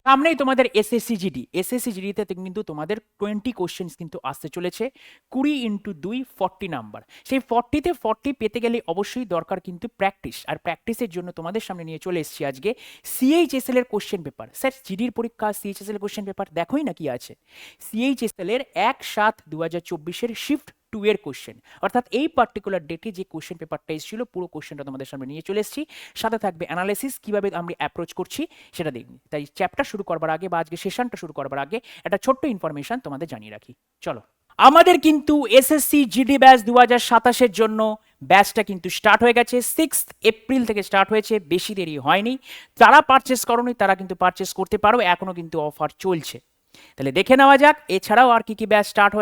সামনেই তোমাদের এসএসসি জিডিতে কিন্তু তোমাদের 20 কোশ্চেন্স কিন্তু আসতে চলেছে। 20 ইন্টু 2 40 নাম্বার। সেই 40-তে 40 পেতে গেলে অবশ্যই দরকার কিন্তু প্র্যাকটিস, আর প্র্যাকটিসের জন্য তোমাদের সামনে নিয়ে চলে এসেছি আজকে সিএইচএসএল এর কোশ্চেন পেপার। স্যার জিডির পরীক্ষা সিএইচএসএল এর কোশ্চেন পেপার দেখোই না কি আছে। সিএইচএসএল এর 1/7/2024 এর শিফট 2 এর কোশ্চেন, অর্থাৎ এই পার্টিকুলার ডেটে যে কোশ্চেন পেপারটা এসেছিল পুরো কোশ্চেনটা তোমাদের সামনে নিয়ে চলে এসেছি। সাথে থাকবে অ্যানালাইসিস, কিভাবে আমরা অ্যাপ্রোচ করছি সেটা দেখবি। তাই চ্যাপ্টার শুরু করবার আগে বা আজকে সেশনটা শুরু করবার আগে একটা ছোট্ট ইনফরমেশন তোমাদের জানিয়ে রাখি। চলো, আমাদের কিন্তু এসএসসি জিডি ব্যাচ 2027-এর জন্য ব্যাচটা কিন্তু স্টার্ট হয়ে গেছে। 6 এপ্রিল থেকে স্টার্ট হয়েছে, বেশি দেরি হয়নি। যারা পারচেস করোনি তারা কিন্তু পারচেস করতে পারো, এখনো কিন্তু অফার চলছে। তাহলে দেখে নেওয়া যাক এছাড়াও আর কি কি ব্যাচ স্টার্ট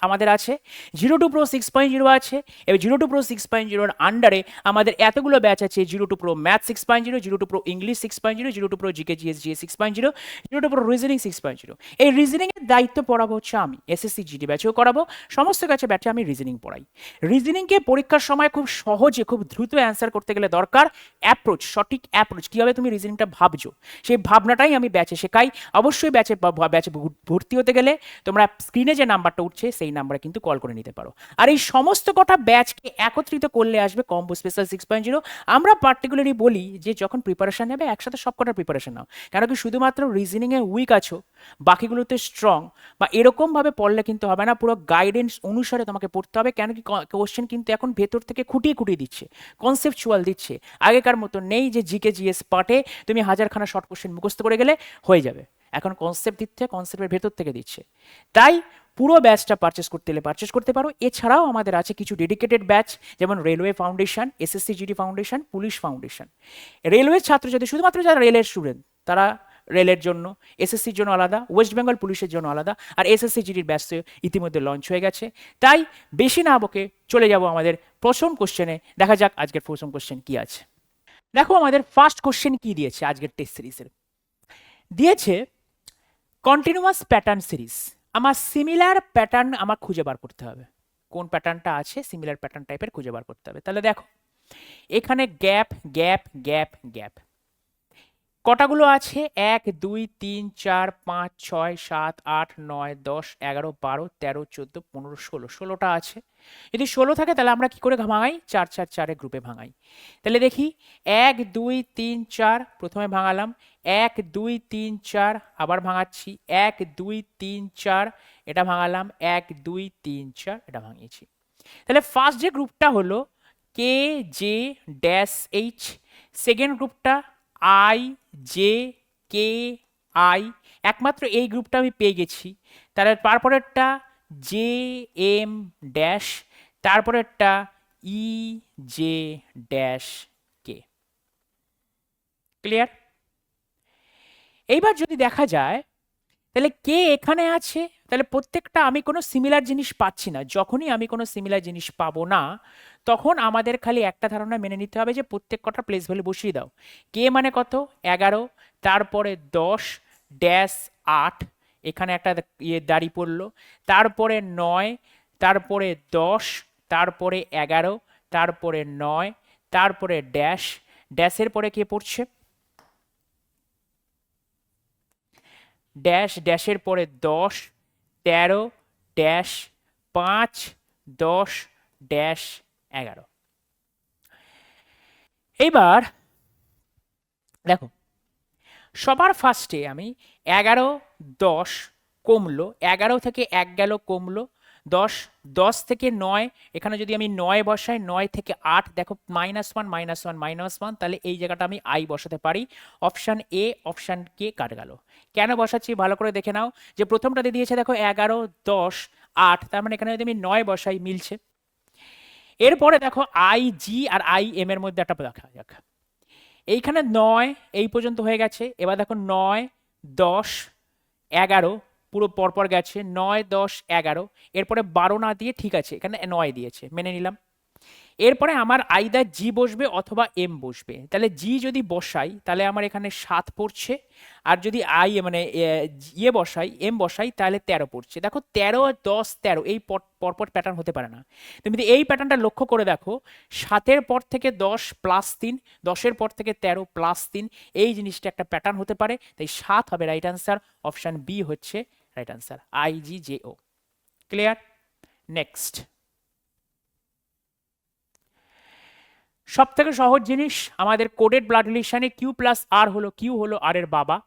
আমাদের আছে। 02 Pro 6.0 আছে। এবার 02 Pro 6.0 এর আন্ডারে আমাদের এতগুলো ব্যাচ আছে। 02 Pro math 6.0, 02 Pro English 6.0, 02 Pro GK GS GS 6.0, 02 Pro reasoning 6.0। এই রিজনিং এর দায়িত্ব পড়াবো হচ্ছে আমি, এসএসসি জিডি ব্যাচেও করাবো। সমস্ত ব্যাচে আমি রিজনিং পড়াই। রিজনিংকে পরীক্ষার সময় খুব সহজে খুব দ্রুত অ্যান্সার করতে গেলে দরকার অ্যাপ্রোচ, সঠিক অ্যাপ্রোচ, কিভাবে তুমি রিজনিংটা ভাবছো সেই ভাবনাটাই আমি ব্যাচে শেখাই। অবশ্যই ব্যাচে ভর্তি হতে গেলে তোমরা স্ক্রিনে যে নাম্বারটা উঠছে সেই নাম্বারে কিন্তু কল করে নিতে পারো। আর এই সমস্ত কটা ব্যাচকে একত্রিত করলে আসবে কম্বো স্পেশাল 6.0। আমরা পার্টিকুলারলি বলি যে যখন প্রিপারেশন নেবে একসাথে সব কটার প্রিপারেশন নাও, কেন কি শুধুমাত্র রিজনিংয়ে উইক আছো বাকিগুলোতে স্ট্রং বা এরকমভাবে পড়লে কিন্তু হবে না, পুরো গাইডেন্স অনুসারে তোমাকে পড়তে হবে। কেন কি কোশ্চেন কিন্তু এখন ভেতর থেকে খুঁটিয়ে খুঁটিয়ে দিচ্ছে, কনসেপচুয়াল দিচ্ছে। আগেকার মতো নেই যে জিকে জিএস পার্টে তুমি হাজারখানা শর্ট কোশ্চেন মুখস্থ করে গেলে হয়ে যাবে। এখন কনসেপ্ট দিচ্ছে, কনসেপ্টের ভেতর থেকে দিচ্ছে। তাই পুরো ব্যাচটা পারচেস করতে হলে পারচেস করতে পারো। এছাড়াও আমাদের আছে কিছু ডেডিকেটেড ব্যাচ, যেমন railway foundation, SSC GD foundation, police foundation. Railway ছাত্র যদি শুধুমাত্র যারা রেলের স্টুডেন্ট তারা রেলের জন্য, এসএসসির জন্য আলাদা, ওয়েস্ট বেঙ্গল পুলিশের জন্য আলাদা, আর এসএসসি জিডির ব্যাচ ইতিমধ্যে লঞ্চ হয়ে গেছে। তাই বেশি না বকে চলে যাব আমাদের প্রথম কোশ্চেনে। দেখা যাক আজকের প্রথম কোশ্চেন কি আছে। দেখো আমাদের ফার্স্ট কোশ্চেন কি দিয়েছে আজকের টেস্ট সিরিজের। দিয়েছে কন্টিনিউয়াস প্যাটার্ন সিরিজ। আমার সিমিলার প্যাটার্ন আমার খুঁজে বার করতে হবে, কোন প্যাটার্নটা আছে সিমিলার প্যাটার্ন টাইপের খুঁজে বার করতে হবে। তাহলে দেখো এখানে গ্যাপ গ্যাপ গ্যাপ গ্যাপ কটাগুলো আছে, 1 2 3 4 5 6 7 8 9 10 11 12 13 14 15 16, 16টা আছে। যদি 16 থাকে তাহলে আমরা কি করে ভাঙাই, 4 4 4 গ্রুপে ভাঙাই। তাহলে দেখি 1 2 3 4 প্রথমে ভাঙালাম, 1 2 3 4 আবার ভাঙাচ্ছি, 1 2 3 4 এটা ভাঙালাম, 1 2 3 4 এটা ভাঙিয়েছি। তাহলে ফার্স্ট যে গ্রুপটা হলো K J dash H, second গ্রুপটা আই জে কে আই, একমাত্র এই গ্রুপটা আমি পেয়ে গেছি। তারপরেরটা জে এম ড্যাশ, তারপরেরটা ই জে ড্যাশ কে। ক্লিয়ার? এইবার যদি দেখা যায় তাহলে কে এখানে আছে, তাহলে প্রত্যেকটা আমি কোনো সিমিলার জিনিস পাচ্ছি না। যখনই আমি কোনো সিমিলার জিনিস পাবো না তখন আমাদের খালি একটা ধারণা মেনে নিতে হবে যে প্রত্যেক কটা প্লেস ভ্যালু বসিয়ে দাও। কে মানে কত, 11, তারপরে 10 ড্যাশ 8, এখানে একটা ইয়ে দাঁড়িয়ে পড়লো, তারপরে 9, তারপরে 10, তারপরে 11, তারপরে 9, তারপরে ড্যাশ, ড্যাশের পরে কে পড়ছে, ড্যাশ, ড্যাশের পরে 10, 13 ড্যাশ 5, 10 ড্যাশ 11। এইবার দেখো সবার ফার্স্টে আমি 11 10 কমলো, 11 থেকে 1 গেল কমলো, 10 10 থেকে 9, এখানে যদি আমি 9 বসাই, 9 থেকে 8 দেখো -1 -1 -1, তাহলে এই জায়গাটা আমি আই বসাতে পারি। অপশান এ অপশান কে কাটে গেল। কেন বসাচ্ছি ভালো করে দেখে নাও, যে প্রথমটাতে দিয়েছে দেখো 11 10 8, তার মানে এখানে যদি আমি 9 বসাই মিলছে। এরপরে দেখো আই জি আর আই এম এর মধ্যে একটা দেখা যাক, এইখানে 9 এই পর্যন্ত হয়ে গেছে। এবার দেখো 9 10 11 পুরো পরপর গেছে, 9 10 11, এরপরে 12 না দিয়ে ঠিক আছে এখানে 9 দিয়েছে মেনে নিলাম। এরপরে আমার আইদার জি বসবে অথবা এম বসবে। তাহলে জি যদি বসাই তাহলে আমার এখানে 7 পড়ছে, আর যদি মানে ইয়ে বসাই এম বসাই তাহলে 13 পড়ছে। দেখো 13, 10, 13 এই পরপর প্যাটার্ন হতে পারে না। তুমি যদি এই প্যাটার্নটা লক্ষ্য করে দেখো, 7-এর পর থেকে 10 প্লাস 3, 10-এর পর থেকে 13 প্লাস 3, এই জিনিসটা একটা প্যাটার্ন হতে পারে। তাই 7 হবে রাইট আনসার, অপশন বি হচ্ছে right answer, IGJO। Clear? Next, সব থেকে সহজ জিনিস, আমাদের কোডেড ব্লাড রিলেশনে কিউ প্লাস আর হলো কিউ হলো আর এর বাবা,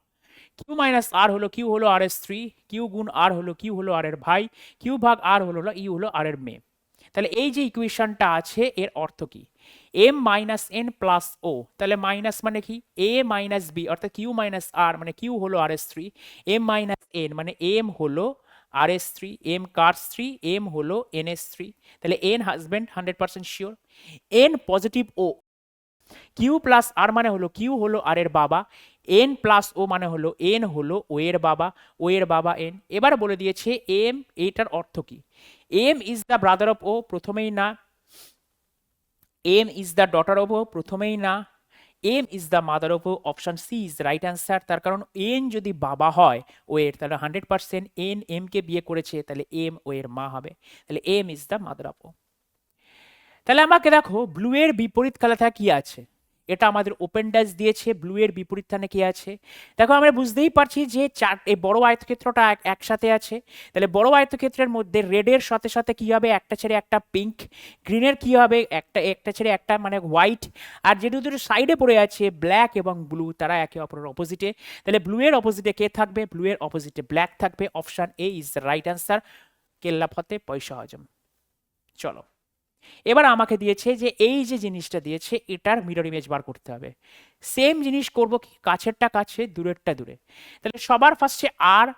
কিউ মাইনাস আর হলো কিউ হলো আর এর স্ত্রী, কিউ গুণ আর হলো কিউ হলো আর এর ভাই, কিউ ভাগ আর হলো ইউ হলো আর এর মেয়ে। তাহলে এই যে ইকুয়েশনটা আছে এর অর্থ কি? এম মাইনাস এন প্লাস ও, তাহলে মাইনাস মানে কি এ মাইনাস বি, অর্থাৎ কিউ মাইনাস আর মানে কিউ হলো আর এর স্ত্রী, এম মাইনাস এন মানে এম হলো আর এর স্ত্রী, এম কার স্ত্রী, এম হলো এন এর স্ত্রী। তাহলে N husband 100% sure. N positive O, Q plus আর মানে হলো কিউ হলো আর এর বাবা, এন প্লাস ও মানে হলো এন হলো ও এর বাবা, ও এর বাবা এন। এবার বলে দিয়েছে এম, এটার অর্থ কি? M is the brother of O, প্রথমেই না। M is the daughter of O, প্রথমেই না। M is the mother of O, option C is right answer. তার কারণ এন যদি বাবা হয় ও এর, তাহলে 100% এন এম কে বিয়ে করেছে, তাহলে এম ও এর মা হবে। তাহলে M is the mother of O. তাহলে আমাকে দেখো ব্লু এর বিপরীত কালারটা কি আছে, এটা আমাদের ওপেন ড্যাশ দিয়েছে, ব্লু এর বিপরীত স্থানে কি আছে। দেখো আমরা বুঝতেই পারছি যে এই বড় আয়তক্ষেত্রটা একসাথে আছে, তাহলে বড় আয়তক্ষেত্রের মধ্যে রেডের সাথে সাথে কি হবে, একটা ছেড়ে একটা পিঙ্ক, গ্রিনের কি হবে একটা ছেড়ে একটা মানে হোয়াইট, আর যেটা দুটো সাইডে পড়ে আছে ব্ল্যাক এবং ব্লু, তারা একে অপরের অপোজিটে। তাহলে ব্লু এর অপোজিটে কে থাকবে? ব্লু এর অপোজিটে ব্ল্যাক থাকবে, option A is the right answer. কেল্লা ফতে পয়সা হজম। চলো, এবার আমাকে দিয়েছে যে এই যে জিনিসটা দিয়েছে এটার মিরর ইমেজ বার করতে হবে। সেম জিনিস করব কি, কাছেরটা কাছে দূরেরটা দূরে। তাহলে সবার ফার্স্টে আর,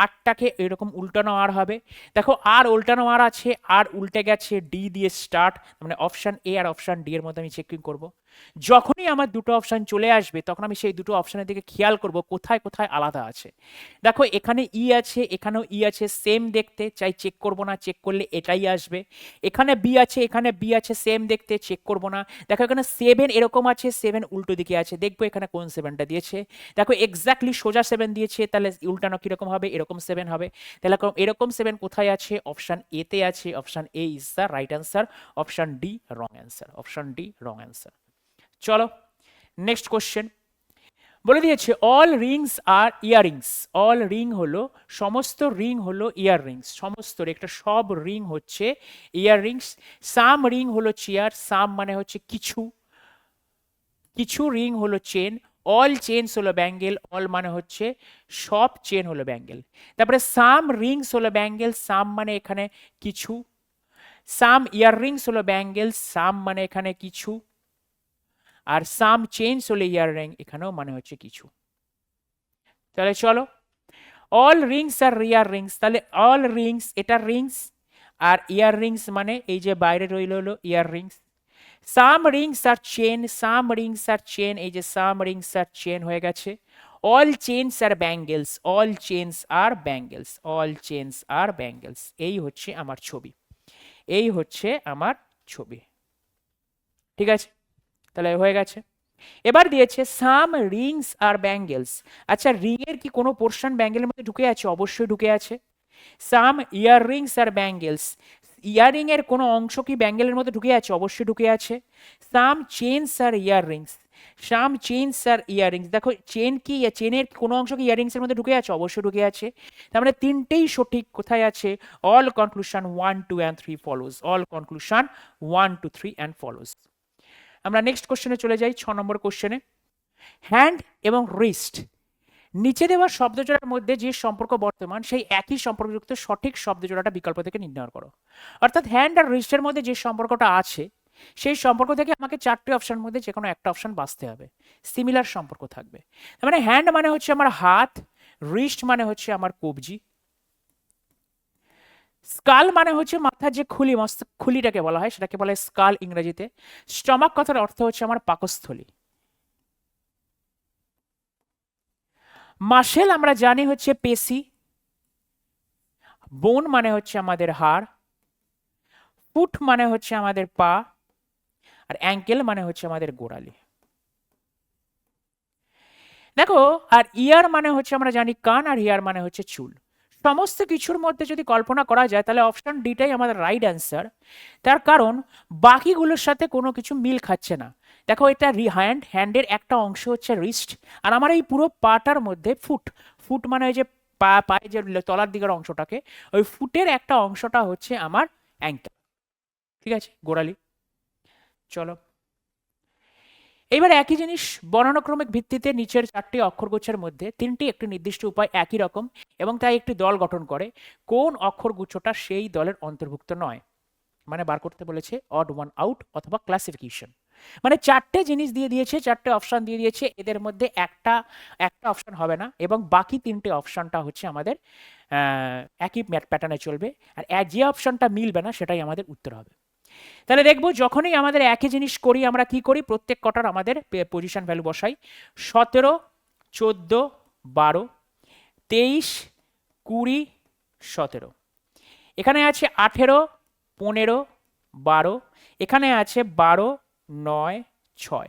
আরটাকে এরকম উল্টানো আর হবে। দেখো আর উল্টানো আর আছে, আর উল্টে গেছে ডি দিয়ে স্টার্ট, মানে অপশন এ আর অপশন ডি এর মধ্যে আমি চেকিং করব। যখনই আমার দুটো অপশন চলে আসবে তখন আমি সেই দুটো অপশনের দিকে খেয়াল করব কোথায় কোথায় আলাদা আছে। দেখো এখানে ই আছে, এখানেও ই আছে, সেম দেখতে, চাই চেক করব না, চেক করলে এটাই আসবে। এখানে বি আছে, এখানে বি আছে, সেম দেখতে, চেক করব না। দেখো এখানে 7 এরকম আছে, 7 উল্টো দিকে আছে, দেখবো এখানে কোন 7টা দিয়েছে। দেখো এক্স্যাক্টলি সোজা 7 দিয়েছে, তাহলে উল্টানো কিরকম হবে, এরকম 7 হবে। তাহলে এরকম 7 কোথায় আছে? অপশন এ তে আছে, option A is the right answer, option D wrong answer, option D wrong answer. চলো নেক্সট কোশ্চেন, বলে দিয়েছে অল রিংস আর ইয়াররিংস। অল রিং হলো সমস্ত রিং হলো ইয়াররিংস, সমস্ত একটা সব রিং হচ্ছে ইয়াররিংস। সাম রিং হলো চেয়ার, সাম মানে হচ্ছে কিছু, কিছু রিং হলো চেন, অল চেনস হলো ব্যাঙ্গেল, অল মানে হচ্ছে সব চেন হলো ব্যাঙ্গেল। তারপরে সাম রিংস হলো ব্যাঙ্গেল, সাম মানে এখানে কিছু, সাম ইয়াররিংস হলো ব্যাঙ্গেল, সাম মানে এখানে কিছু, আর সাম চেনস হলো ইয়াররিং, এখানেও মানে হচ্ছে কিছু। তাহলে চলো, অল রিংস আর ইয়ার রিংস, তাহলে অল রিংস এটা রিংস, আর ইয়ার রিংস মানে এই যে বাইরে রইল হলো ইয়ার রিংস। সাম রিংস আর চেন, সাম রিংস আর চেন, এই যে সাম রিংস আর চেন হয়ে গেছে। অল চেনস আর ব্যাঙ্গেলস, অল চেনস আর ব্যাঙ্গেলস, অল চেনস আর ব্যাঙ্গেলস, এই হচ্ছে আমার ছবি, এই হচ্ছে আমার ছবি। ঠিক আছে, তাহলে হয়ে গেছে। এবার দিয়েছে সাম রিংস আর ব্যাঙ্গেলস। আচ্ছা রিং এর কি কোনো পোর্শন ব্যাঙ্গেলের মধ্যে ঢুকে আছে? অবশ্যই ঢুকে আছে। সাম ইয়ার রিংস আর ব্যাঙ্গেলস, ইয়ারিং এর কোনো অংশ কি ব্যাঙ্গেলের মধ্যে ঢুকে আছে? অবশ্যই ঢুকে আছে। সাম চেনস আর ইয়ার রিংস, সাম চেনস আর ইয়ারিংস, দেখো চেন কি, চেনের কোনো অংশ কি ইয়ারিংস এর মধ্যে ঢুকে আছে? অবশ্যই ঢুকে আছে। তার মানে তিনটেই সঠিক। কোথায় আছে? All conclusion 1, 2 and 3 follows, all conclusion 1, 2, 3 and follows. আমরা নেক্সট কোশ্চেনে চলে যাই, 6 নম্বর কোশ্চেনে। হ্যান্ড এবং রিস্ট, নিচে দেওয়া শব্দজোড়ার মধ্যে যে সম্পর্ক বর্তমান সেই একই সম্পর্কযুক্ত সঠিক শব্দজোড়াটা বিকল্প থেকে নির্ণয় করো। অর্থাৎ হ্যান্ড আর রিস্টের মধ্যে যে সম্পর্কটা আছে সেই সম্পর্ক থেকে আমাকে 4টে অপশনের মধ্যে যে কোনো একটা অপশন বাছতে হবে, সিমিলার সম্পর্ক থাকবে। তার মানে হ্যান্ড মানে হচ্ছে আমার হাত, রিস্ট মানে হচ্ছে আমার কবজি, স্কাল মানে হচ্ছে মাথার যে খুলি, খুলিটাকে বলা হয় সেটাকে বলা হয় স্কাল ইংরেজিতে। স্টমাক কথার অর্থ হচ্ছে আমার পাকস্থলী। মাসেল আমরা জানি হচ্ছে পেশি, বোন মানে হচ্ছে আমাদের হাড়, ফুট মানে হচ্ছে আমাদের পা, আর অ্যাঙ্কেল মানে হচ্ছে আমাদের গোড়ালি। দেখো, আর ইয়ার মানে হচ্ছে আমরা জানি কান, আর ইয়ার মানে হচ্ছে চুল। সমস্ত কিছুর মধ্যে যদি কল্পনা করা যায় তাহলে অপশন ডিটাই আমাদের রাইট অ্যান্সার। তার কারণ বাকিগুলোর সাথে কোনো কিছু মিল খাচ্ছে না। দেখো, এটা হ্যান্ডের একটা অংশ হচ্ছে রিস্ট, আর আমার এই পুরো পাটার মধ্যে ফুট, ফুট মানে ওই যে পায়ে যে তলার দিকের অংশটাকে, ওই ফুটের একটা অংশটা হচ্ছে আমার অ্যাঙ্কেল। ঠিক আছে, গোড়ালি। চলো, এবার একই জিনিস বর্ণানুক্রমিক ভিত্তিতে নিচের চারটি অক্ষরগুচ্ছের মধ্যে তিনটি একটি নির্দিষ্ট উপায় একই রকম এবং তাই একটি দল গঠন করে, কোন অক্ষরগুচ্ছটা সেই দলের অন্তর্ভুক্ত নয়? মানে বার করতে বলেছে অড ওয়ান আউট অথবা ক্লাসিফিকেশন। মানে চারটে জিনিস দিয়ে দিয়েছে, চারটে অপশন দিয়ে দিয়েছে, এদের মধ্যে একটা একটা অপশন হবে না এবং বাকি তিনটে অপশনটা হচ্ছে আমাদের একই প্যাটার্নে চলবে, আর যে অপশনটা মিলবে না সেটাই আমাদের উত্তর হবে। তাহলে দেখবো যখনই আমাদের একই জিনিস করি আমরা কি করি, প্রত্যেক কটার আমাদের পজিশন ভ্যালু বসাই। 17, 14, 12, 23, 20, 17। এখানে আছে 18, 15, 12, এখানে আছে 12, 9, 6।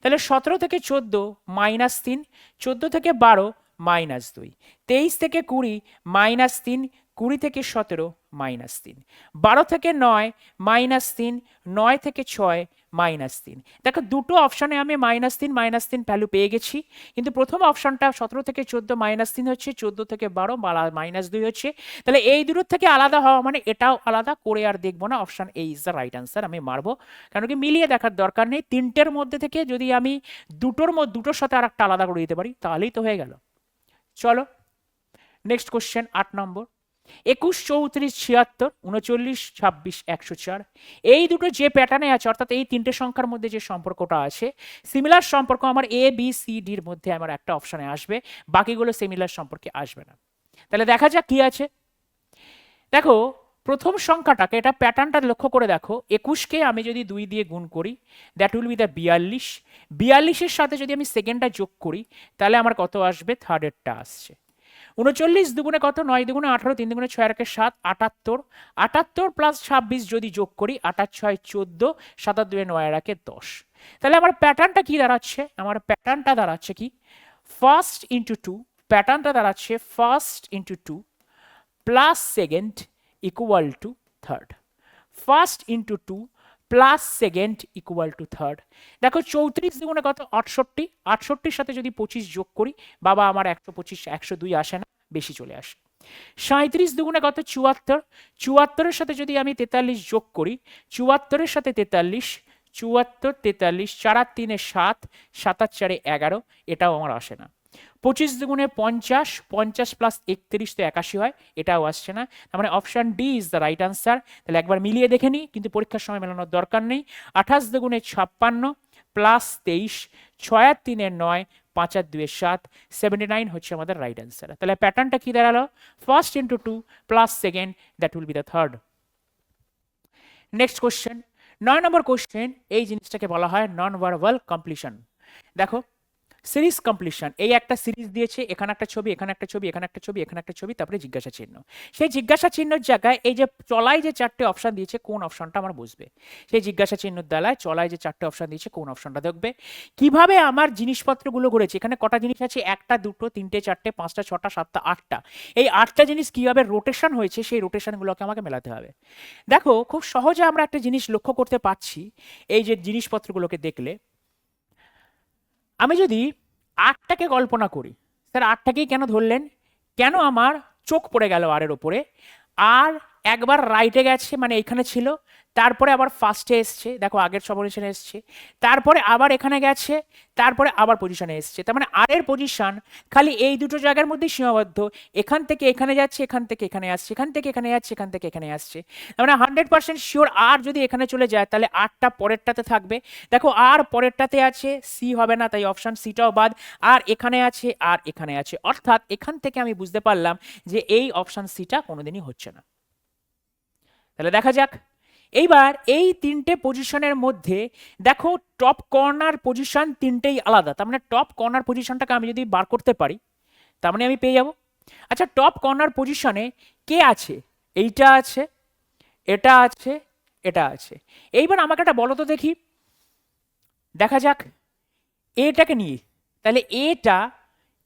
তাহলে 17 থেকে 14 -3, 14 থেকে 12 -2, 23 থেকে 20 -3, 20 থেকে 17 -3, 12 থেকে 9 -3, 9 থেকে 6 -3। দেখো, দুটো অপশনে আমি -3 -3 ভ্যালু পেয়ে গেছি, কিন্তু প্রথম অপশনটা 17 থেকে 14 -3 হচ্ছে, 14 থেকে 12 -2 হচ্ছে। তাহলে এই দুটোর থেকে আলাদা হওয়া মানে এটাও আলাদা করে আর দেখবো না, option A is the right answer আমি মারবো, কারণ কি মিলিয়ে দেখার দরকার নেই। তিনটের মধ্যে থেকে যদি আমি দুটোর সাথে আর একটা আলাদা করে দিতে পারি তাহলেই তো হয়ে গেল। চলো নেক্সট কোশ্চেন, 8 নম্বর। 21, 34, 76, 39, 26, 104, এই দুটো যে প্যাটার্নে আছে, অর্থাৎ এই তিনটে সংখ্যার মধ্যে যে সম্পর্কটা আছে, সিমিলার সম্পর্ক আমার এ বি সি ডির মধ্যে আমার একটা অপশনে আসবে, বাকিগুলো সিমিলার সম্পর্কে আসবে না। তাহলে দেখা যাক কি আছে। দেখো, প্রথম সংখ্যাটাকে, এটা প্যাটার্নটা লক্ষ্য করে দেখো, 21কে আমি যদি 2 দিয়ে গুণ করি দ্যাট উইল বি দ্য 42, 42-এর সাথে যদি আমি সেকেন্ডটা যোগ করি তাহলে আমার কত আসবে, থার্ডেরটা আসছে। 39 দুগুণে কত, 9 দুগুণে 18, 3 দুগুণে 6 আর 7, 78, 78 প্লাস 26 যদি যোগ করি 8 6 14, 7 2 9 আর 10। তাহলে আমার প্যাটার্নটা কি দাঁড়াচ্ছে, আমার প্যাটার্নটা দাঁড়াচ্ছে কি, ফার্স্ট ইন্টু টু, প্যাটার্নটা দাঁড়াচ্ছে first into two plus second equal to third, first into two plus second equal to third. দেখো, 34 দুগুণে কত, 68, 68-র সাথে যদি 25 যোগ করি, বাবা আমার 125, 102 আসে না, বেশি চলে আসে। 37 দুগুণে কত, 74, 74-এর সাথে যদি আমি 43 যোগ করি, 74-এর সাথে 43, 74, 43, 4 আর 3 7, 7 আর 4 11, এটাও আমার আসে না। 25 দুগুণে 50, 50 প্লাস 31 তো 81 হয়, এটাও আসছে না। তার মানে option D is the right answer. তাহলে একবার মিলিয়ে দেখে নিই, কিন্তু পরীক্ষার সময় মেলানোর দরকার নেই। 28 দুগুণে 56 প্লাস 23, 6 আর 3 9, 5 আর 2 7, 79 হচ্ছে আমাদের রাইট আনসার। তাহলে প্যাটার্নটা কি দাঁড়ালো, first into two plus second, that will be the third. Next question, 9 number কোশ্চেন। এই জিনিসটাকে বলা হয় নন ভার্বাল কমপ্লিশন। দেখো, সিরিজ কমপ্লিশন, এই একটা সিরিজ দিয়েছে, এখানে একটা ছবি, এখানে একটা ছবি, এখানে একটা ছবি, এখানে একটা ছবি, তারপরে জিজ্ঞাসা চিহ্ন। সেই জিজ্ঞাসা চিহ্নের জায়গায় এই যে চলায় যে চারটে অপশন দিয়েছে, কোন অপশনটা আমার বুঝবে, সেই জিজ্ঞাসা চিহ্নের দ্বারায় চলায় যে চারটে অপশন দিয়েছে কোন অপশনটা দেখবে। কিভাবে আমার জিনিসপত্রগুলো করেছে, এখানে কটা জিনিস আছে, একটা দুটো তিনটে চারটে পাঁচটা ছটা সাতটা আটটা, এই আটটা জিনিস কিভাবে রোটেশন হয়েছে সেই রোটেশনগুলোকে আমাকে মেলাতে হবে। দেখো, খুব সহজে আমরা একটা জিনিস লক্ষ্য করতে পারছি, এই যে জিনিসপত্রগুলোকে দেখলে, আমি যদি 8টাকে কল্পনা করি, স্যার 8টাকেই কেন ধরলেন, কেন আমার চোখ পড়ে গেল আরের ওপরে, আর একবার রাইটে গেছে মানে এখানে ছিল, তারপরে আবার ফার্স্টে এসছে, দেখো আগের পজিশনে এসছে, তারপরে আবার এখানে গেছে, তারপরে আবার পজিশনে এসছে। তার মানে আরের পজিশন খালি এই দুটো জায়গার মধ্যেই সীমাবদ্ধ, এখান থেকে এখানে যাচ্ছে, এখান থেকে এখানে আসছে, এখান থেকে এখানে যাচ্ছে, এখান থেকে এখানে আসছে। তার মানে 100% শিওর আর যদি এখানে চলে যায় তাহলে আরটা পরেরটাতে থাকবে। দেখো, আর পরেরটাতে আছে, সি হবে না, তাই অপশন সিটাও বাদ, আর এখানে আছে, আর এখানে আছে, অর্থাৎ এখান থেকে আমি বুঝতে পারলাম যে এই অপশন সিটা কোনোদিনই হচ্ছে না। তাহলে দেখা যাক, এইবার এই তিনটে পজিশনের মধ্যে দেখো টপ কর্নার পজিশন তিনটেই আলাদা, তার মানে টপ কর্নার পজিশনটাকে আমি যদি বার করতে পারি তার মানে আমি পেয়ে যাব। আচ্ছা, টপ কর্নার পজিশনে কে আছে, এইটা আছে, এটা আছে, এটা আছে। এইবার আমাকে একটা বলো তো দেখি, দেখা যাক এটাকে নিয়ে। তাহলে এটা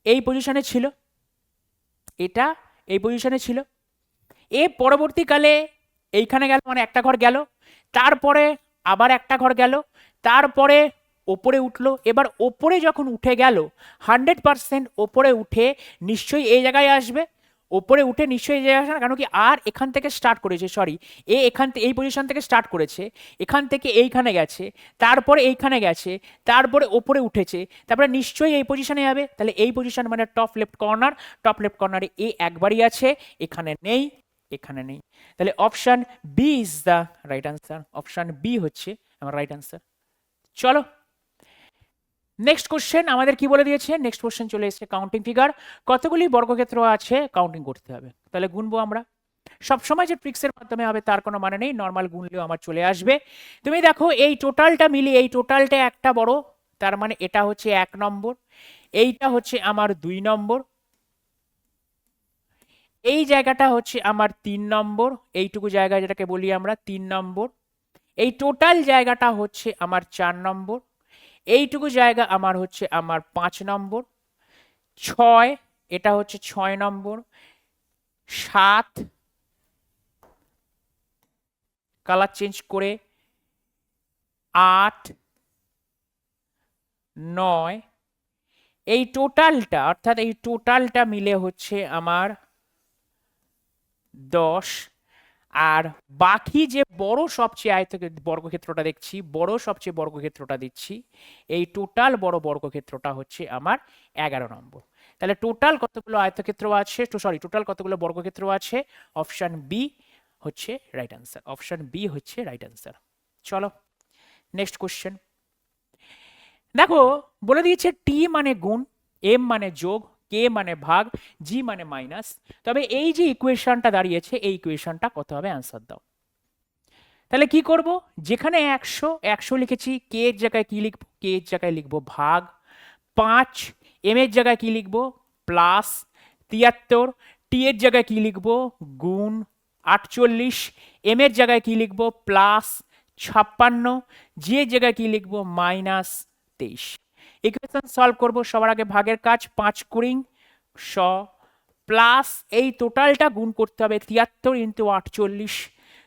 এই পজিশনে ছিল, এটা এই পজিশনে ছিল, এ পরবর্তীকালে এইখানে গেল, মানে একটা ঘর গেল, তারপরে আবার একটা ঘর গেল, তারপরে ওপরে উঠলো। এবার ওপরে যখন উঠে গেল 100% ওপরে উঠে নিশ্চয়ই এই জায়গায় আসবে, ওপরে উঠে নিশ্চয়ই এই জায়গায় আসবে না, কারণ কি আর এখান থেকে স্টার্ট করেছে, সরি এ এখান থেকে এই পজিশন থেকে স্টার্ট করেছে, এখান থেকে এইখানে গেছে, তারপরে এইখানে গেছে, তারপরে ওপরে উঠেছে, তারপরে নিশ্চয়ই এই পজিশনে যাবে। তাহলে এই পজিশন মানে top left corner, top left কর্নারে এ একবারই আছে, এখানে নেই, এখানে নেই। তাহলে option B is the right answer, option B হচ্ছে আমার রাইট আনসার। চলো নেক্সট কোশ্চেন আমাদের কি বলে দিয়েছে, নেক্সট কোশ্চেন চলে এসেছে কাউন্টিং ফিগার, কতগুলি বর্গক্ষেত্র আছে কাউন্টিং করতে হবে। তাহলে গুনবো আমরা, সবসময় যে ট্রিক্সের মাধ্যমে হবে তার কোনো মানে নেই, নর্মাল গুনলেও আমার চলে আসবে। তুমি দেখো এই টোটালটা মিলিয়ে এই টোটালটা একটা বড়, তার মানে এটা হচ্ছে 1 নম্বর, এইটা হচ্ছে আমার 2 নম্বর, এই জায়গাটা হচ্ছে আমার 3 নম্বর, এইটুকু জায়গা যেটাকে বলি আমরা 3 নম্বর, এই টোটাল জায়গাটা হচ্ছে আমার 4 নম্বর, এইটুকু জায়গা আমার হচ্ছে আমার 5 নম্বর, 6 এটা হচ্ছে 6 নম্বর, 7 কালার চেঞ্জ করে, 8 9 এই টোটালটা, অর্থাৎ এই টোটালটা মিলে হচ্ছে আমার 10। আর বাকি যে বড় সবচেয়ে বর্গক্ষেত্রটা দেখছি, বড় সবচেয়ে বর্গক্ষেত্রটা দিচ্ছি, এই টোটাল বড় বর্গক্ষেত্রটা হচ্ছে আমার 11 নম্বর। তাহলে টোটাল কতগুলো আয়তক্ষেত্র আছে, সরি টোটাল কতগুলো বর্গক্ষেত্র আছে, অপশন বি হচ্ছে রাইট আনসার, অপশন বি হচ্ছে রাইট আনসার। চলো নেক্সট কোশ্চেন দেখো, বলে দিয়েছে টি মানে গুণ, এম মানে যোগ, কে মানে ভাগ, জি মানে মাইনাস। তবে এই যে ইকুয়েশনটা দাঁড়িয়েছে এই ইকুয়েশনটা কত হবে, অ্যান্সার দাও। তাহলে কি করব, যেখানে 100 100 লিখেছি, কে এর জায়গায় কি লিখবো, কে এর জায়গায় লিখবো ভাগ 5, এম এর জায়গায় কি লিখবো প্লাস 73, টি এর জায়গায় কি লিখবো গুণ 48, এম এর জায়গায় কি লিখবো প্লাস 56, জি এর জায়গায় কি লিখবো মাইনাস 23। ইকুয়েশন সলভ করব, সবার আগে ভাগের কাজ, 5 কুড়ি 100 প্লাস এই টোটালটা গুণ করতে হবে 73 ইন্টু 48,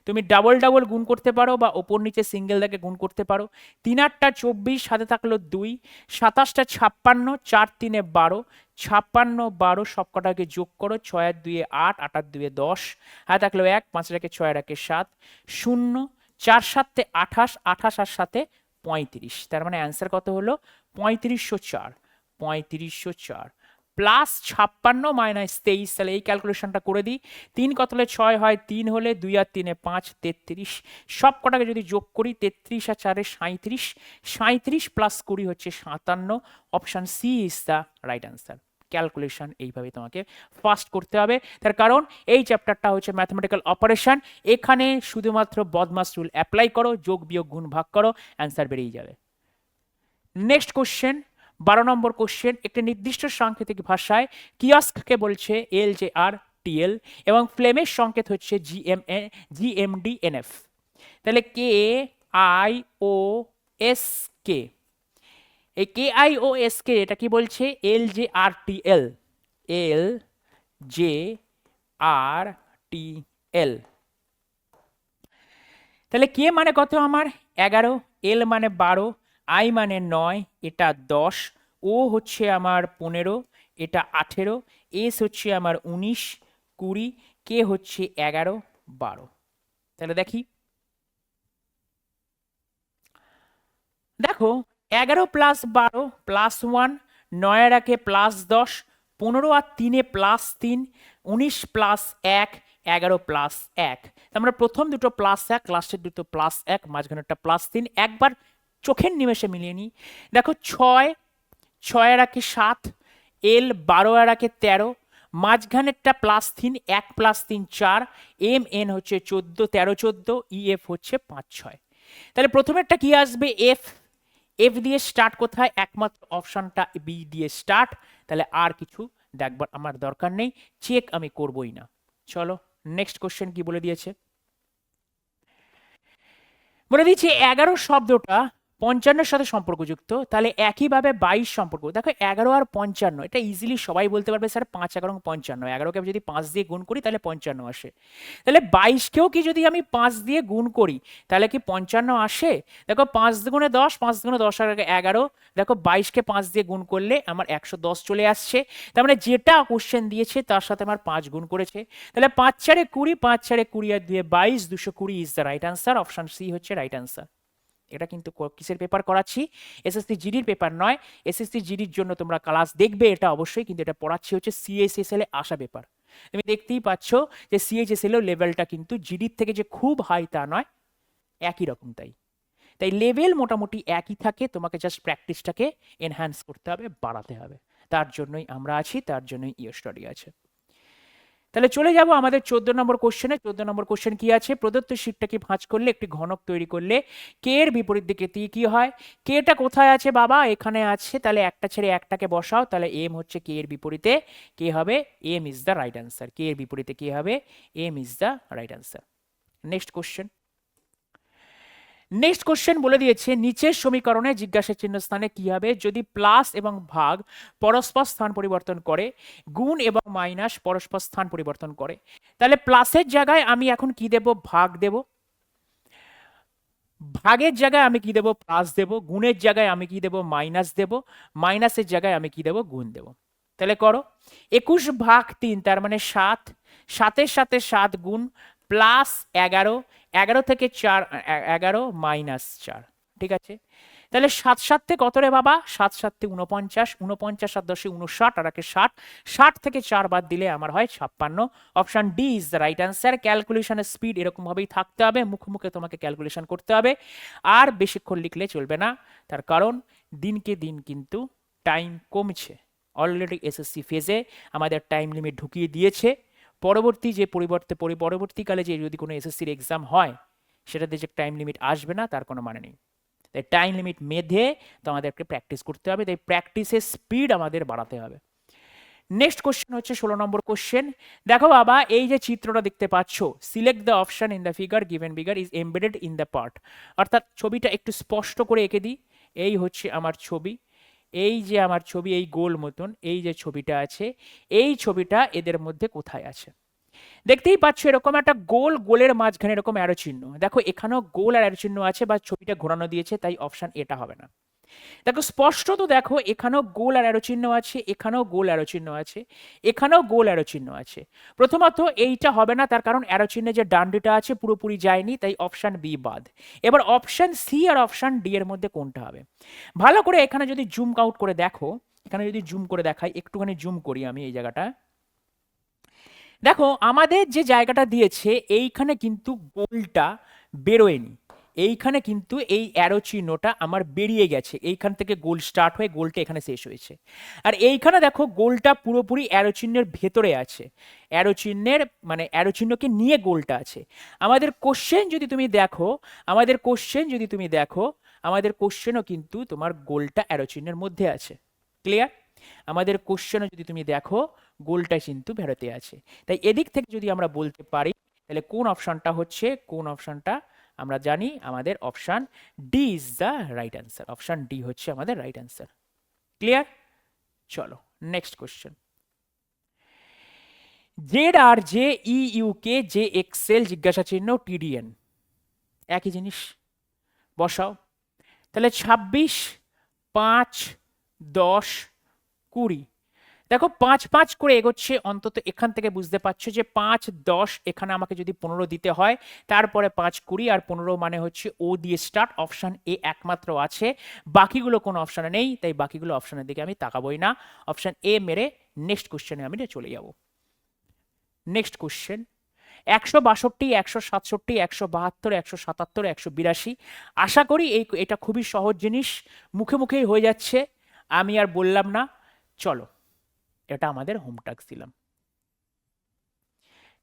তুমি ডাবল ডাবল গুণ করতে পারো বা ওপর নিচে সিঙ্গেল দেখে গুণ করতে পারো। 3 8 24, সাথে থাকলো 2, 27 56, 4 3 12, 56 12 সব কটাকে যোগ করো, 6 আর 2 8, 8 আর 2 10, হাতে থাকলো 1, 5 রাখে 6 রাখে 7, 0 4 7 28, 28 আর সাথে 35, তার মানে অ্যান্সার কত হলো 3504, 3504 প্লাস 56 মাইনাস 23। তাহলে এই ক্যালকুলেশনটা করে দিই, 3 কত হলে 6 হয়, 3 হলে 2 আর 3 5, 33, সব কটাকে যদি যোগ করি 33 আর 4 37, 37 প্লাস 20 হচ্ছে 57, option C is the right answer. Calculation এইভাবে তোমাকে ফাস্ট করতে হবে, তার কারণ এই চ্যাপ্টারটা হচ্ছে ম্যাথমেটিক্যাল অপারেশন, এখানে শুধুমাত্র বদমাস রুল অ্যাপ্লাই করো, যোগ বিয়োগ গুণ ভাগ করো, অ্যান্সার বেরিয়ে যাবে। নেক্সট কোশ্চেন 12 নম্বর কোশ্চেন, একটি নির্দিষ্ট সাংকেতিক ভাষায় কিয়স্ককে বলছে LJR TL এবং ফ্লেমের সংকেত হচ্ছে GMDNF। তাহলে KIOSK, এই KIOSK এটা কি বলছে LJR TL, LJR TL। তাহলে কে মানে কত আমার 11, এল মানে 12, আই মানে 9, এটা 10, ও হচ্ছে আমার 15, এটা 18, এস হচ্ছে আমার 19 20, কে হচ্ছে 11 12। তাহলে দেখি, দেখো 11 প্লাস 12 প্লাস 1, 9 রাখে প্লাস 10, 15 আর 3 প্লাস 3, 19 প্লাস 1, 11 প্লাস 1। আমরা প্রথম দুটো প্লাস 1, লাস্টের দুটো প্লাস 1, মাঝখানেরটা প্লাস 3, একবার চোখের নিমেষে মিলিয়ে নিই। দেখো 6 6 রাখে 7, এল 12 রাখে 13, মাঝখানেরটা প্লাস 3, 1 প্লাস 3 4, এম এন হচ্ছে 14 13 14, ইএফ হচ্ছে 5 6। তাহলে প্রথমেরটা কি আসবে এফ, এফ দিয়ে স্টার্ট কোথায়, একমাত্র অপশনটা বি দিয়ে স্টার্ট, তাহলে আর কিছু দেখবার আমার দরকার নেই, চেক আমি করবই না। চলো নেক্সট কোশ্চেন কি বলে দিয়েছে, বলে দিয়েছে 11 শব্দটা 55 সাথে সম্পর্কযুক্ত, তাহলে একইভাবে 22 সম্পর্ক। দেখো 11 আর 55 এটা ইজিলি সবাই বলতে পারবে স্যার 5 11 55, 11কে যদি 5 দিয়ে গুণ করি তাহলে 55 আসে। তাহলে 22কেও কি যদি আমি 5 দিয়ে গুণ করি তাহলে কি 55 আসে? দেখো 5 দুগুণে 10, 5 দুগুণে 10 আর 11, দেখো 22কে 5 দিয়ে গুণ করলে আমার 110 চলে আসছে। তার মানে যেটা কোশ্চেন দিয়েছে তার সাথে আমার 5 গুণ করেছে। তাহলে 5 4 20, 5 4 20 আর 2 22, 220 is the right answer. Option C হচ্ছে রাইট আনসার। এটা কিন্তু কিসের পেপার করাচ্ছি? এসএসসি জিডির পেপার নয়। এসএসসি জিডির জন্য তোমরা ক্লাস দেখবে এটা অবশ্যই, কিন্তু এটা পড়াচ্ছি হচ্ছে সিএইচএসএল এ আসা পেপার। তুমি দেখতেই পাচ্ছ যে সিএইচএসএল এর লেভেলটা কিন্তু জিডির থেকে যে খুব হাই তা নয়, একই রকম। তাই লেভেল মোটামুটি একই থাকে, তোমাকে জাস্ট প্র্যাকটিসটাকে এনহ্যান্স করতে হবে, বাড়াতে হবে। তার জন্যই আমরা আছি, তার জন্যই ইও স্টাডি আছে। তাহলে চলে যাব আমাদের 14 নম্বর কোশ্চেনে। 14 নম্বর কোশ্চেন কি আছে? প্রদত্ত শীটটাকে ভাঁজ করলে একটি ঘনক তৈরি করলে কে এর বিপরীত দিকে কি হয়? কেটা কোথায় আছে বাবা? এখানে আছে। তাহলে একটা ছেড়ে একটাকে বসাও, তাহলে এম হচ্ছে কে এর বিপরীতে, কে হবে? M is the right answer. কে এর বিপরীতে কে হবে? M is the right answer. Next question. Next question বলে দিয়েছে নিচের সমীকরণে জিজ্ঞাসা চিহ্ন স্থানে কি হবে যদি প্লাস এবং ভাগ পরস্পর স্থান পরিবর্তন করে, গুণ এবং মাইনাস পরস্পর স্থান পরিবর্তন করে। তাহলে প্লাসের জায়গায় আমি এখন কি দেব? ভাগ দেব। ভাগের জায়গায় আমি কি দেব? প্লাস দেব। গুণের জায়গায় আমি কি দেব? মাইনাস দেব। মাইনাসের জায়গায় আমি কি দেব? গুণ দেব। তাহলে করো 21 ভাগ 3, তার মানে 7, 7-এর সাথে 7 গুণ প্লাস 11, 11 থেকে 4 11 মাইনাস 4। ঠিক আছে, তাহলে 7 7 কত রে বাবা? 7 7 49, 49 আর 10 59 আর 60, 60 থেকে 4 বাদ দিলে আমার হয় 56। Option D is the right answer. ক্যালকুলেশনের স্পিড এরকম ভাবেই থাকতে হবে, মুখে মুখে তোমাকে ক্যালকুলেশন করতে হবে, আর বেশিক্ষণ লিখলে চলবে না। তার কারণ দিনকে দিন কিন্তু টাইম কমছে। অলরেডি এসএসসি ফেজে আমাদের টাইম লিমিট ঢুকিয়ে দিয়েছে। পরবর্তীকালে যে যদি কোনো এসএসসির এক্সাম হয় সেটাতে যে টাইম লিমিট আসবে না তার কোনো মানে নেই। তাই টাইম লিমিট মেধে তোমাদেরকে প্র্যাকটিস করতে হবে, তাই প্র্যাকটিসের স্পিড আমাদের বাড়াতে হবে। নেক্সট কোশ্চেন হচ্ছে 16 নম্বর কোশ্চেন। দেখো বাবা, এই যে চিত্রটা দেখতে পাচ্ছ, select the option in the figure given figure is embedded in the part. অর্থাৎ ছবিটা একটু স্পষ্ট করে এঁকে দিই। এই হচ্ছে আমার ছবি, এই যে আমার ছবি, এই গোল মতন এই যে ছবিটা আছে, এই ছবিটা এদের মধ্যে কোথায় আছে? দেখতেই পাচ্ছ এরকম একটা গোল, গোলের মাঝখানে এরকম অ্যারো চিহ্ন। দেখো এখানেও গোল আর অ্যারো চিহ্ন আছে, বা ছবিটা ঘোরানো দিয়েছে, তাই অপশন এটা হবে না। দেখো স্পষ্ট তো, দেখো এখানেও গোল আর অ্যারো চিহ্ন আছে, এখানেও গোল অ্যারো চিহ্ন আছে, এখানেও গোল অ্যারো চিহ্ন আছে। প্রথমত এইটা হবে না, তার কারণ অ্যারো চিহ্নে যে ডান্ডিটা আছে পুরোপুরি যায়নি, তাই অপশন বি বাদ। এবার অপশন সি আর অপশন ডি এর মধ্যে কোনটা হবে? ভালো করে এখানে যদি জুম আউট করে দেখো, এখানে যদি জুম করে দেখাই, একটুখানি জুম করি আমি এই জায়গাটা। দেখো আমাদের যে জায়গাটা দিয়েছে এইখানে কিন্তু গোলটা বেরোয়নি, এইখানে কিন্তু এই অ্যারো চিহ্নটা আমার বেরিয়ে গেছে, এইখান থেকে গোল স্টার্ট হয়ে গোলটা এখানে শেষ হয়েছে। আর এইখানে দেখো গোলটা পুরোপুরি অ্যারো চিহ্নের ভেতরে আছে, অ্যারো চিহ্নের মানে অ্যারো চিহ্নকে নিয়ে গোলটা আছে। আমাদের কোশ্চেন যদি তুমি দেখো, আমাদের কোশ্চেনও কিন্তু তোমার গোলটা অ্যারো চিহ্নের মধ্যে আছে। ক্লিয়ার? আমাদের কোশ্চেনও যদি তুমি দেখো গোলটা কিন্তু বেরোতে আছে। তাই এদিক থেকে যদি আমরা বলতে পারি তাহলে কোন অপশনটা হচ্ছে, কোন অপশনটা আমরা জানি আমাদের option D is the right answer. Option D হচ্ছে আমাদের রাইট আনসার। ক্লিয়ার? চলো next question. Z R J E UK J XL জিজ্ঞাসা চিহ্ন টিডিএন একই জিনিস, বসাও। তাহলে 26 5 10 20, দেখো 5 5 করে এগোচ্ছে। অন্তত এখান থেকে বুঝতে পারছো যে 5 10, এখানে আমাকে যদি 15 দিতে হয়, তারপরে 5 20 আর 15 মানে হচ্ছে ও দিয়ে স্টার্ট। অপশন এ একমাত্র আছে, বাকিগুলো কোনো অপশনে নেই, তাই বাকিগুলো অপশনের দিকে আমি তাকাবোই না। অপশন এ মেরে নেক্সট কোশ্চেনে আমি চলে যাব। Next question 162 167 172 177 182। আশা করি এটা খুবই সহজ জিনিস, মুখে মুখেই হয়ে যাচ্ছে, আমি আর বললাম না। চলো এটা আমাদের হোম টাস্ক দিলাম।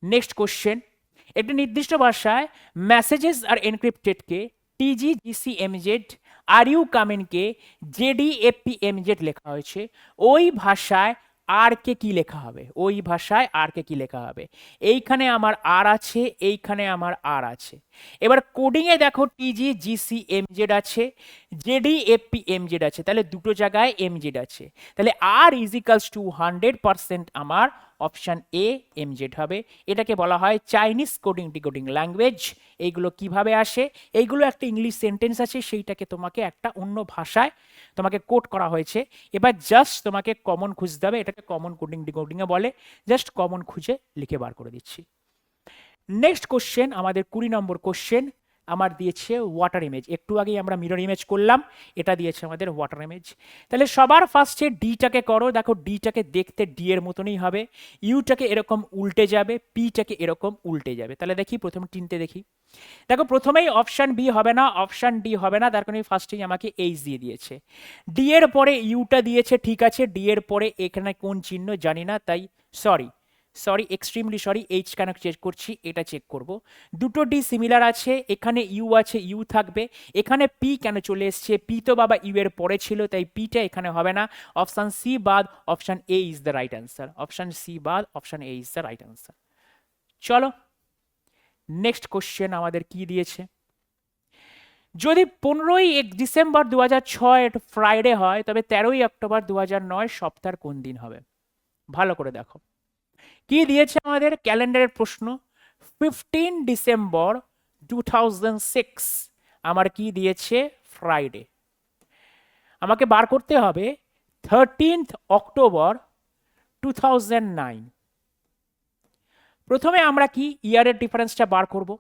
নেক্সট কোশ্চেন, একটি নির্দিষ্ট ভাষায় মেসেজেস আর এনক্রিপ্টেড কে TGGCMZ আর ইউ কামিন কে JDFPMZ লেখা হয়েছে, ওই ভাষায় আর কে কি লেখা হবে, ওই ভাষায় আর কে কি লেখা হবে। এইখানে আমার আর আছে, এইখানে আমার আর আছে। এবার কোডিং এ দেখো টিজি জিসি এমজেড আছে, জেডি এফপি এমজেড আছে, তাহলে দুটো জায়গায় এমজেড আছে। তাহলে আর ইজ ইকালস টু 100% আমার অপশন এ এমজেড হবে। এটাকে বলা হয় চাইনিজ কোডিং ডিকোডিং ল্যাঙ্গুয়েজ। এইগুলো কিভাবে আসে, এইগুলো একটা ইংলিশ সেন্টেন্স আছে, সেইটাকে তোমাকে একটা অন্য ভাষায় তোমাকে কোড করা হয়েছে। এবার জাস্ট তোমাকে কমন খুঁজতে হবে, এটাকে কমন কোডিং ডিকোডিং এ বলে। জাস্ট কমন খুঁজে লিখে বার করে দিচ্ছি। নেক্সট কোশ্চেন, আমাদের 20 নম্বর কোশ্চেন আমার দিয়েছে ওয়াটার ইমেজ। একটু আগেই আমরা মিরর ইমেজ করলাম, এটা দিয়েছে আমাদের ওয়াটার ইমেজ। তাহলে সবার ফার্স্টে ডিটাকে করো। দেখো ডিটাকে দেখতে ডি এর মতনই হবে, ইউটাকে এরকম উল্টে যাবে, পিটাকে এরকম উল্টে যাবে। তাহলে দেখি প্রথম তিনটে দেখি। দেখো প্রথমেই অপশন বি হবে না, অপশন ডি হবে না, তার কারণে ফার্স্টেই আমাকে এইচ দিয়ে দিয়েছে। ডি এর পরে ইউটা দিয়েছে, ঠিক আছে। ডি এর পরে এখানে কোন চিহ্ন জানি না, তাই সরি এক্সট্রিমলি সরি, এইচ কেন চেক করছি, এটা চেক করব। দুটো ডি সিমিলার আছে, এখানে ইউ আছে, ইউ থাকবে। এখানে পি কেন চলে এসছে, পি তো বাবা ইউ এর পরে ছিল, তাই পিটা এখানে হবে না। অপশন সি বাদ, option A is the right answer. Option C বাদ, option A is the right answer. চলো নেক্সট কোশ্চেন আমাদের কি দিয়েছে। যদি 15ই ডিসেম্বর 2006 ফ্রাইডে হয়, তবে 13ই অক্টোবর 2009 সপ্তাহের কোন দিন হবে? ভালো করে দেখো কি দিয়েছে আমাদের ক্যালেন্ডারের প্রশ্ন। 15 ডিসেম্বর 2006 আমার কি দিয়েছে, ফ্রাইডে। আমাকে বার করতে হবে 13th অক্টোবর 2009। প্রথমে আমরা কি ইয়ারের ডিফারেন্সটা বার করব।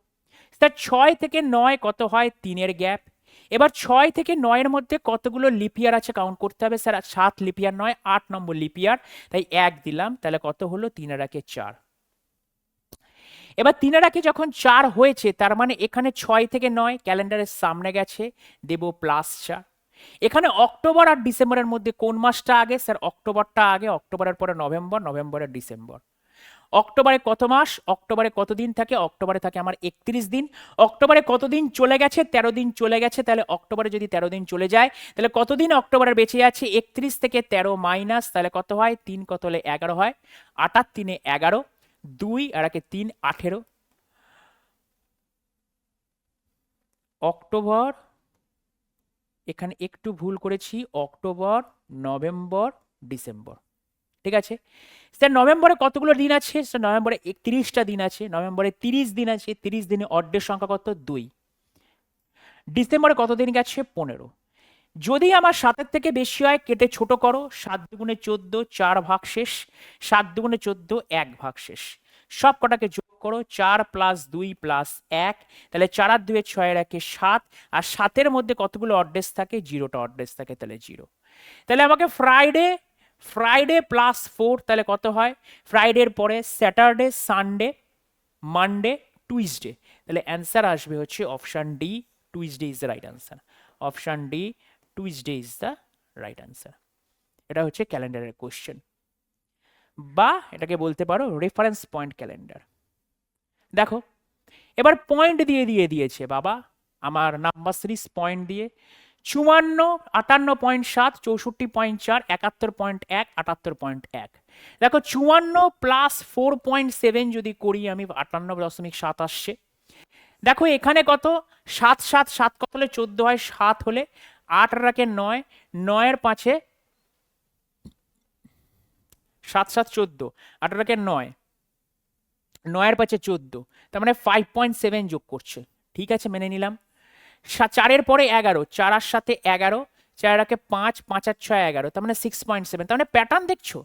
স্যার 6 থেকে 9 কত হয়, 3-এর গ্যাপ। এবার 6 থেকে 9-এর মধ্যে কতগুলো লিপিয়ার আছে কাউন্ট করতে হবে। স্যার 7 লিপিয়ার নয়, 8 নম্বর লিপিয়ার, তাই 1 দিলাম। তাহলে কত হলো, 3 আর 4। এবার 3 আর যখন 4 হয়েছে, তার মানে এখানে 6 থেকে 9 ক্যালেন্ডারের সামনে গেছে, দেব +4। এখানে অক্টোবর আর ডিসেম্বরের মধ্যে কোন মাসটা আগে? স্যার অক্টোবরটা আগে, অক্টোবরের পরে নভেম্বর, নভেম্বরের ডিসেম্বর। অক্টোবরে কত মাস, অক্টোবরে কত দিন থাকে? অক্টোবরে থাকে আমার 31 দিন। অক্টোবরে কত দিন চলে গেছে? 13 দিন চলে গেছে। তাহলে অক্টোবরে যদি 13 দিন চলে যায়, তাহলে কতদিন অক্টোবরে বেঁচে আছে? 31 থেকে 13 মাইনাস, তাহলে কত হয়, 3 কত হলে 11 হয়। 8 আর 3 11, 2 আর 3 18। অক্টোবর, এখানে একটু ভুল করেছি, অক্টোবর, নভেম্বর, ডিসেম্বর, ঠিক আছে। স্যার নভেম্বরে কতগুলো দিন আছে? স্যার নভেম্বরে 31টা দিন আছে। নভেম্বরে 30 দিন আছে, 30 দিনে অর্ধের সংখ্যা কত, 2। ডিসেম্বরে কত দিন গেছে, 15। যদি আমার 7-এর থেকে বেশি হয়, কেটে ছোট করো। 7 দুগুণে 14, 4 ভাগ শেষ। 7 দুগুণে 14, 1 ভাগ শেষ। সব কটাকে যোগ করো, 4 + 2 + 1, তাহলে 4 আর 2 6 আর 1 7। আর 7-এর মধ্যে কতগুলো অর্ডেস থাকে? 0টা অর্ডেস থাকে, তাহলে 0। তাহলে আমাকে ফ্রাইডে +4, তাহলে কত হয়? ফ্রাইডের পরে স্যাটারডে, সানডে, মানডে, টুইসডে, তাহলে অ্যান্সার আসবে হচ্ছে option D, Tuesday is the right answer. Option D, Tuesday is the right answer. এটা হচ্ছে ক্যালেন্ডারের কোশ্চেন, বা এটাকে বলতে পারো রেফারেন্স পয়েন্ট ক্যালেন্ডার। দেখো এবার পয়েন্ট দিয়ে দিয়েছে বাবা, আমার নাম্বার সিরিজ পয়েন্ট দিয়ে 54, 58.7, 64.4, 71.1, 78.1। দেখো 54 + 4.7 যদি করি আমি, 58.7 আসছে। দেখো এখানে কত, 7 7 7 কত হলে 14 হয়, 7 হলে 8 আর 9, 9-এর 5-এ 7 7 14, 8 আর 9, 9-এর 5-এ 14, তার মানে 5.7 যোগ করছে। ঠিক আছে, মেনে নিলাম। 4-এর পরে 11, 4 আর 7-এ 11, 4 আর 5, 5 আর 6 11, তার মানে 6.7। তার মানে প্যাটার্ন দেখছো,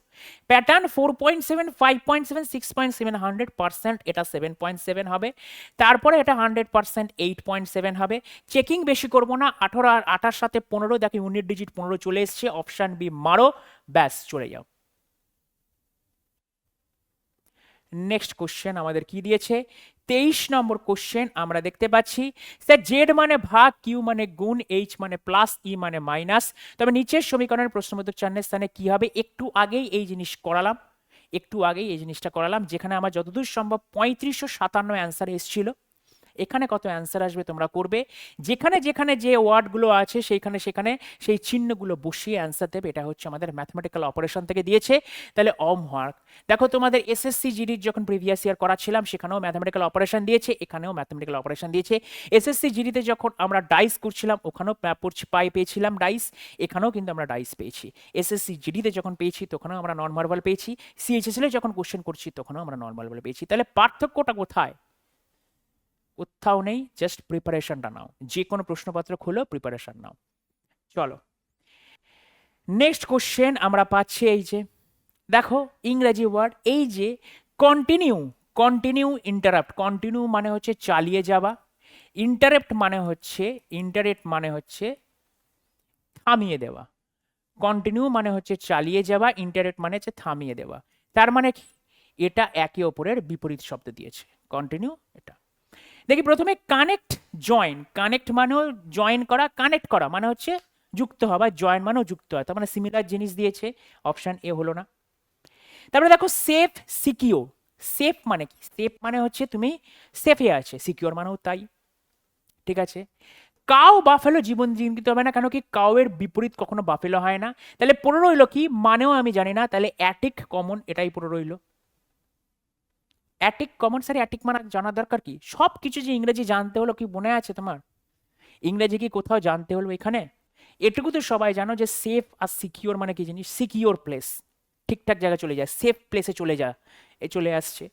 প্যাটার্ন 4.7, 5.7, 6.7, 100%। এটা 7.7 হবে। তারপরে এটা 100% 8.7 হবে। চেকিং বেশি করবো না, 18 আর 8-এর সাথে 15, দেখো ইউনিট ডিজিট 15 চলে এসছে। অপশন বি মারো, ব্যাস চলে যাও। নেক্সট কোশ্চেন আমাদের কি দিয়েছে, 23 নম্বর কোশ্চেন আমরা দেখতে পাচ্ছি। স্যার জেড মানে ভাগ, কিউ মানে গুণ, এইচ মানে প্লাস, ই মানে মাইনাস, তবে নিচের সমীকরণের প্রশ্নবোধক চিহ্নের স্থানে কি হবে? একটু আগেই এই জিনিসটা করালাম, যেখানে আমার যতদূর সম্ভব 3557 অ্যান্সার এসেছিল। এখানে কত অ্যান্সার আসবে তোমরা করবে, যেখানে যেখানে যে ওয়ার্ডগুলো আছে সেইখানে সেখানে সেই চিহ্নগুলো বসিয়ে অ্যান্সার দেবে। এটা হচ্ছে আমাদের ম্যাথমেটিক্যাল অপারেশন থেকে দিয়েছে। তাহলে হোমওয়ার্ক দেখো, তোমাদের এসএসসি জিডির যখন প্রিভিয়াস ইয়ার করাচ্ছিলাম সেখানেও ম্যাথমেটিক্যাল অপারেশন দিয়েছে, এখানেও ম্যাথমেটিক্যাল অপারেশন দিয়েছে। এসএসসি জিডিতে যখন আমরা ডাইস করছিলাম ওখানেও পেয়েছিলাম ডাইস, এখানেও কিন্তু আমরা ডাইস পেয়েছি। এসএসসি জিডিতে যখন পেয়েছি তখনও আমরা নর্মাল বল পেয়েছি, সিএইচএসএল যখন কোশ্চেন করছি তখনও আমরা নর্মাল বল পেয়েছি। তাহলে পার্থক্যটা কোথায়? কোথাও নেই, জাস্ট প্রিপারেশনটা নাও, যে কোনো প্রশ্নপত্র খুলো প্রিপারেশন নাও। চলো নেক্সট কোশ্চেন আমরা পাচ্ছি, এই যে দেখো ইংরেজি ওয়ার্ড, এই যে কন্টিনিউ, কন্টিনিউ ইন্টারাপ্ট, কন্টিনিউ মানে হচ্ছে চালিয়ে যাওয়া, ইন্টারাপ্ট মানে হচ্ছে থামিয়ে দেওয়া। কন্টিনিউ মানে হচ্ছে চালিয়ে যাওয়া, ইন্টারাপ্ট মানে হচ্ছে থামিয়ে দেওয়া। তার মানে কি? এটা একে অপরের বিপরীত শব্দ দিয়েছে, কন্টিনিউ এটা। দেখি প্রথমে কানেক্ট জয়েন, কানেক্ট মানেও জয়েন করা, কানেক্ট করা মানে হচ্ছে যুক্ত হওয়া, বা জয়েন মানেও যুক্ত হয়, তার মানে সিমিলার জিনিস দিয়েছে, অপশন এ হলো না। তারপরে দেখো সেফ সিকিউর, সেফ মানে কি? সেফ মানে হচ্ছে তুমি সেফে আছে, সিকিউর মানেও তাই, ঠিক আছে। কাউ বাফেলো জীবন জীবিত হবে না, কেন কি কাউয়ের বিপরীত কখনো বাফেলো হয় না। তাহলে পড়ে রইলো কি, মানেও আমি জানি না, তাহলে অ্যাটিক কমন, এটাই পড়ে রইলো। অ্যাটিক কমন, স্যার অ্যাটিক মানে জানা দরকার কি? সব কিছু যে ইংরেজি জানতে হলো কি মনে আছে তোমার? ইংরেজি কি কোথাও জানতে হলো এখানে? এটুকু তো সবাই জানো যে সেফ আর সিকিউর মানে কি জিনিস, সিকিউর প্লেস, ঠিকঠাক জায়গায় চলে যায়, সেফ প্লেসে চলে যা, এ চলে আসছে।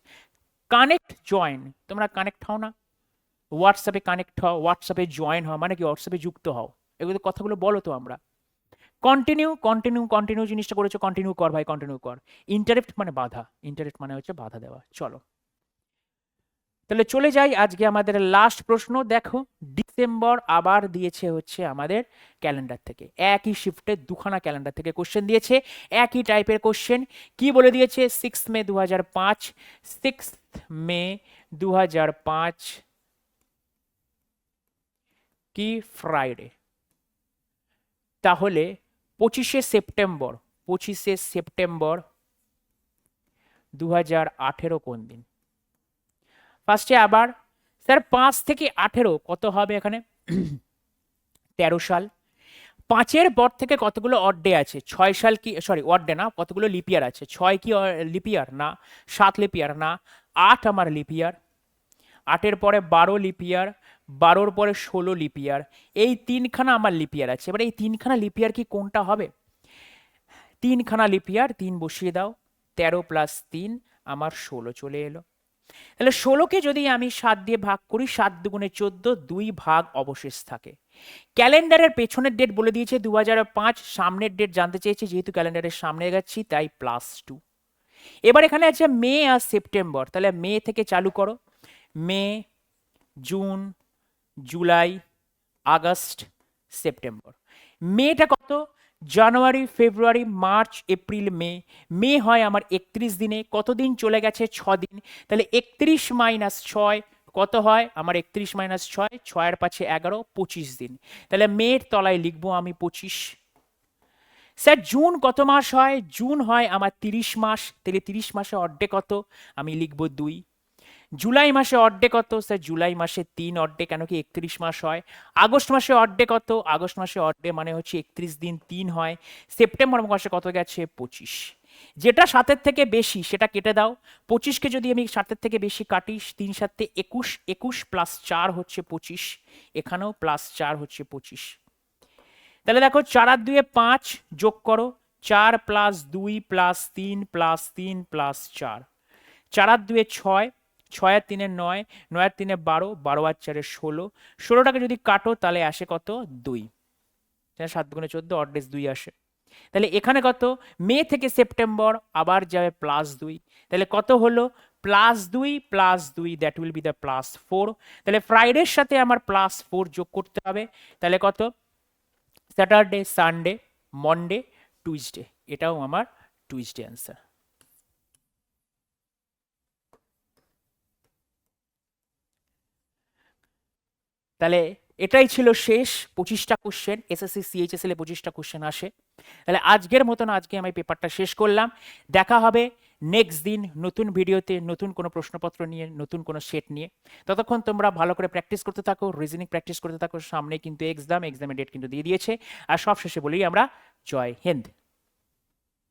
কানেক্ট জয়েন, তোমরা কানেক্ট হও না, হোয়াটসঅ্যাপে কানেক্ট হও, হোয়াটসঅ্যাপে জয়েন হও মানে কি হোয়াটসঅ্যাপে যুক্ত হও, এগুলো কথাগুলো বলো তো আমরা। কন্টিনিউ, কন্টিনিউ, কন্টিনিউ জিনিসটা করেছো, কন্টিনিউ কর ভাই, কন্টিনিউ কর। ইন্টারেপ্ট মানে বাধা, ইন্টারেপ্ট মানে হচ্ছে বাধা দেওয়া। চলো তাহলে চলে যাই আজকে আমাদের লাস্ট প্রশ্ন। দেখো ডিসেম্বর আবার দিয়েছে হচ্ছে আমাদের ক্যালেন্ডার থেকে, একই শিফটে দুখানা ক্যালেন্ডার থেকে কোশ্চেন দিয়েছে, একই টাইপের কোশ্চেন। কি বলে দিয়েছে? 6 মে 2005, 6 মে 2005 কি ফ্রাইডে, তাহলে 25শে সেপ্টেম্বর 2018 কোন দিন? ফার্স্টে আবার স্যার 5 থেকে 18 কত হবে এখানে? 13 সাল। 5-এর পর থেকে কতগুলো অড ডে আছে? 6 সাল কি, সরি অড ডে না, কতগুলো লিপিয়ার আছে? 6 কি লিপিয়ার না, 7 লিপিয়ার না, 8 আমার লিপিয়ার, 8-এর পরে 12 লিপিয়ার, 12-র পরে 16 লিপিয়ার, এই তিনখানা আমার লিপিয়ার আছে। এবার এই তিনখানা লিপিয়ার কি কোনটা হবে? তিনখানা লিপিয়ার, 3 বসিয়ে দাও, 13 + 3 আমার 16 চলে এলো। তাহলে 16কে যদি আমি 7 দিয়ে ভাগ করি, 7 দুগুণে 14, 2 ভাগ অবশেষ থাকে। ক্যালেন্ডারের পেছনের ডেট বলে দিয়েছে 2005, সামনের ডেট জানতে চেয়েছে, যেহেতু ক্যালেন্ডারের সামনে যাচ্ছি তাই +2। এবার এখানে আছে মে আর সেপ্টেম্বর, তাহলে মে থেকে চালু করো, মে, জুন, জুলাই, আগস্ট, সেপ্টেম্বর। মেটা কত? জানুয়ারি, ফেব্রুয়ারি, মার্চ, এপ্রিল, মে। মে হয় আমার 31 দিনে, কত দিন চলে গেছে? 6 দিন। তাহলে 31 - 6 কত হয় আমার? 31 - 6, 6-এর পাশে 11, 25 দিন। তাহলে মের তলায় লিখবো আমি 25। স্যার জুন কত মাস হয়? জুন হয় আমার 30 মাস, তাহলে 30 মাসে অর্ধেক কত? আমি লিখবো 2। জুলাই মাসে অর্ধেক কত? স্যার জুলাই মাসে 3 অর্ধেক, কেন কি 31 মাস হয়। আগস্ট মাসে অর্ধেক কত? আগস্ট মাসে অর্ধেক মানে হচ্ছে 31 দিন, 3 হয়। সেপ্টেম্বর মাসে কত গেছে? 25। যেটা 7-এর থেকে বেশি সেটা কেটে দাও। 25কে যদি আমি 7-এর থেকে বেশি কাটি, 3 × 7 = 21, 21 + 4 হচ্ছে 25, এখানেও +4 হচ্ছে 25। তাহলে দেখো 4 আর 2 5, যোগ করো, 4 + 2 + 3 + 3 + 4, 4 আর 2 6, 6 আর 3 9, 9 আর 3 12, 12 আর 4 16, 16টাকে যদি কাটো তাহলে আসে কত? 2। 7 × 14 অড ডেজ 2 আসে। তাহলে এখানে কত? মে থেকে সেপ্টেম্বর আবার যাবে +2, তাহলে কত হলো? +2 + 2, দ্যাট উইল বি দ্য +4। তাহলে ফ্রাইডের সাথে আমার +4 যোগ করতে হবে, তাহলে কত? স্যাটারডে, সানডে, মন্ডে, টুইসডে, এটাও আমার টুইসডে অ্যান্সার। তাহলে এটাই ছিল শেষ 25টা কোশ্চেন, এসএসসি সিএইচএসএল এ 25টা কোশ্চেন আসে। তাহলে আজকের মতন আজকে আমি পেপারটা শেষ করলাম। দেখা হবে নেক্সট দিন নতুন ভিডিওতে নতুন কোনো প্রশ্নপত্র নিয়ে নতুন কোনো সেট নিয়ে। ততক্ষণ তোমরা ভালো করে প্র্যাকটিস করতে থাকো, রিজনিং প্র্যাকটিস করতে থাকো। সামনে কিন্তু এক্সামের ডেট কিন্তু দিয়ে দিয়েছে। আর সব শেষে বলি আমরা জয় হিন্দ।